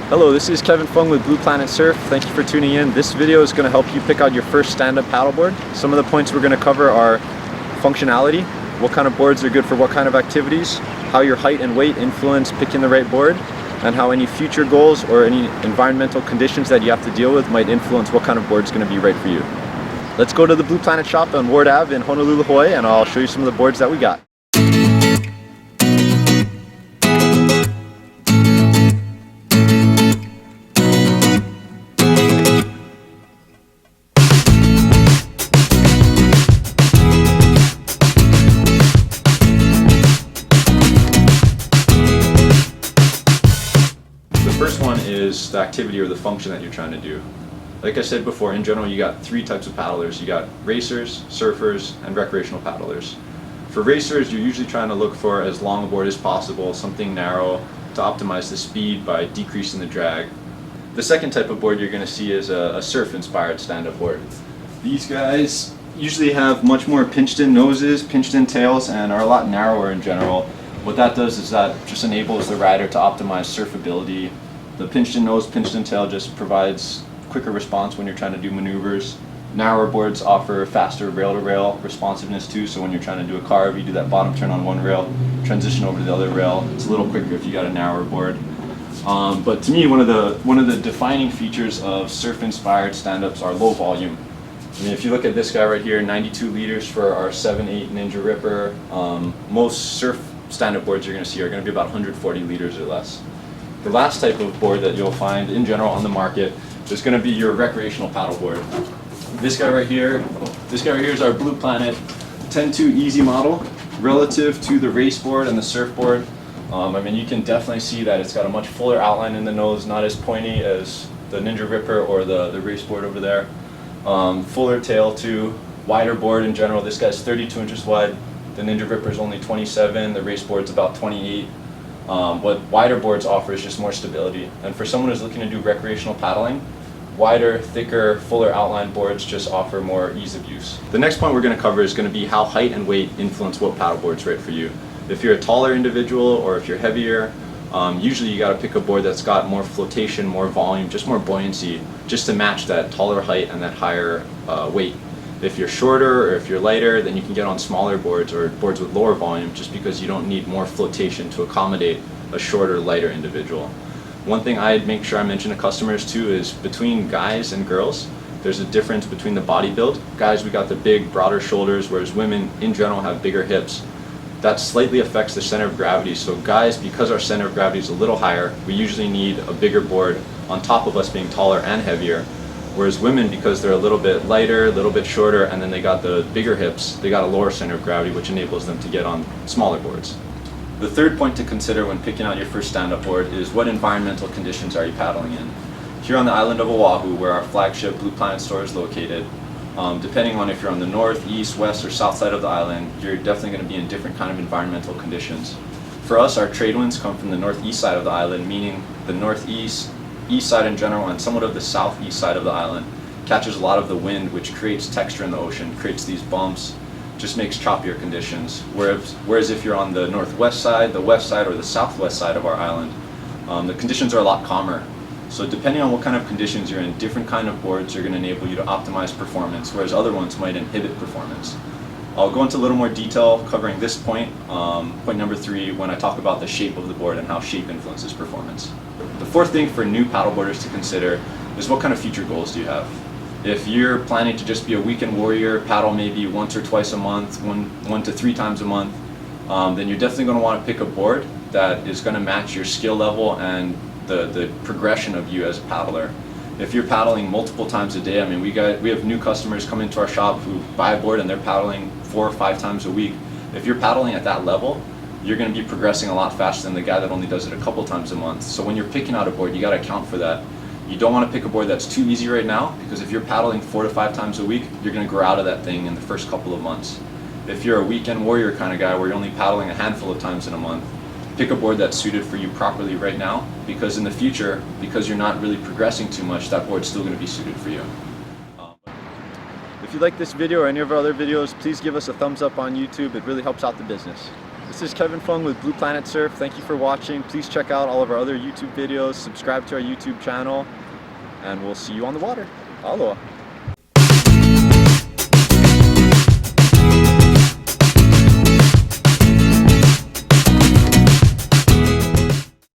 Hello, this is Kevin Fung with Blue Planet Surf. Thank you for tuning in. This video is going to help you pick out your first stand-up paddleboard. Some of the points we're going to cover are functionality, what kind of boards are good for what kind of activities, how your height and weight influence picking the right board, and how any future goals or any environmental conditions that you have to deal with might influence what kind of board is going to be right for you. Let's go to the Blue Planet shop on Ward Ave in Honolulu, Hawaii, and I'll show you some of the boards that we got. The first one is the activity or the function that you're trying to do. Like I said before, in general you got three types of paddlers. You got racers, surfers, and recreational paddlers. For racers, you're usually trying to look for as long a board as possible, something narrow to optimize the speed by decreasing the drag. The second type of board you're going to see is a surf-inspired stand-up board. These guys usually have much more pinched-in noses, pinched-in tails, and are a lot narrower in general. What that does is that just enables the rider to optimize surfability. The pinched-in nose, pinched-in tail just provides quicker response when you're trying to do maneuvers. Narrower boards offer faster rail-to-rail responsiveness too, so when you're trying to do a carve, you do that bottom turn on one rail, transition over to the other rail. It's a little quicker if you got a narrower board. But to me, one of the defining features of surf-inspired stand-ups are low volume. I mean, if you look at this guy right here, 92 liters for our 7/8 Ninja Ripper. Most surf stand-up boards you're going to see are going to be about 140 liters or less. The last type of board that you'll find in general on the market is going to be your recreational paddleboard. This guy right here is our Blue Planet 10-2 Easy model. Relative to the race board and the surfboard, I mean, you can definitely see that it's got a much fuller outline in the nose, not as pointy as the Ninja Ripper or the race board over there. Fuller tail too, wider board in general. This guy's 32 inches wide. The Ninja Ripper is only 27, the race board's about 28. What wider boards offer is just more stability. And for someone who's looking to do recreational paddling, wider, thicker, fuller outline boards just offer more ease of use. The next point we're going to cover is going to be how height and weight influence what paddleboard's right for you. If you're a taller individual or if you're heavier, usually you got to pick a board that's got more flotation, more volume, just more buoyancy, just to match that taller height and that higher weight. If you're shorter or if you're lighter, then you can get on smaller boards or boards with lower volume just because you don't need more flotation to accommodate a shorter, lighter individual. One thing I'd make sure I mention to customers too is between guys and girls, there's a difference between the body build. Guys, we got the big, broader shoulders, whereas women in general have bigger hips. That slightly affects the center of gravity. So guys, because our center of gravity is a little higher, we usually need a bigger board on top of us being taller and heavier. Whereas women, because they're a little bit lighter, a little bit shorter, and then they got the bigger hips, they got a lower center of gravity, which enables them to get on smaller boards. The third point to consider when picking out your first stand-up board is what environmental conditions are you paddling in. Here on the island of Oahu, where our flagship Blue Planet store is located, depending on if you're on the north, east, west, or south side of the island, you're definitely going to be in different kind of environmental conditions. For us, our trade winds come from the northeast side of the island, meaning the northeast, east side in general, and somewhat of the southeast side of the island catches a lot of the wind, which creates texture in the ocean, creates these bumps, just makes choppier conditions. Whereas if you're on the northwest side, the west side, or the southwest side of our island, the conditions are a lot calmer. So depending on what kind of conditions you're in, different kind of boards are going to enable you to optimize performance, whereas other ones might inhibit performance. I'll go into a little more detail covering this point, point number 3, when I talk about the shape of the board and how shape influences performance. The fourth thing for new paddleboarders to consider is what kind of future goals do you have? If you're planning to just be a weekend warrior, paddle maybe once or twice a month, one to 3 times a month, then you're definitely going to want to pick a board that is going to match your skill level and the progression of you as a paddler. If you're paddling multiple times a day, I mean, we have new customers come into our shop who buy a board and they're paddling 4 or 5 times a week. If you're paddling at that level, you're going to be progressing a lot faster than the guy that only does it a couple times a month. So when you're picking out a board, you got to account for that. You don't want to pick a board that's too easy right now, because if you're paddling 4 to 5 times a week, you're going to grow out of that thing in the first couple of months. If you're a weekend warrior kind of guy where you're only paddling a handful of times in a month, pick a board that's suited for you properly right now, because in the future, because you're not really progressing too much, that board's still going to be suited for you. If you like this video or any of our other videos, please give us a thumbs up on YouTube. It really helps out the business. This is Kevin Fung with Blue Planet Surf. Thank you for watching. Please check out all of our other YouTube videos, subscribe to our YouTube channel, and we'll see you on the water. Aloha.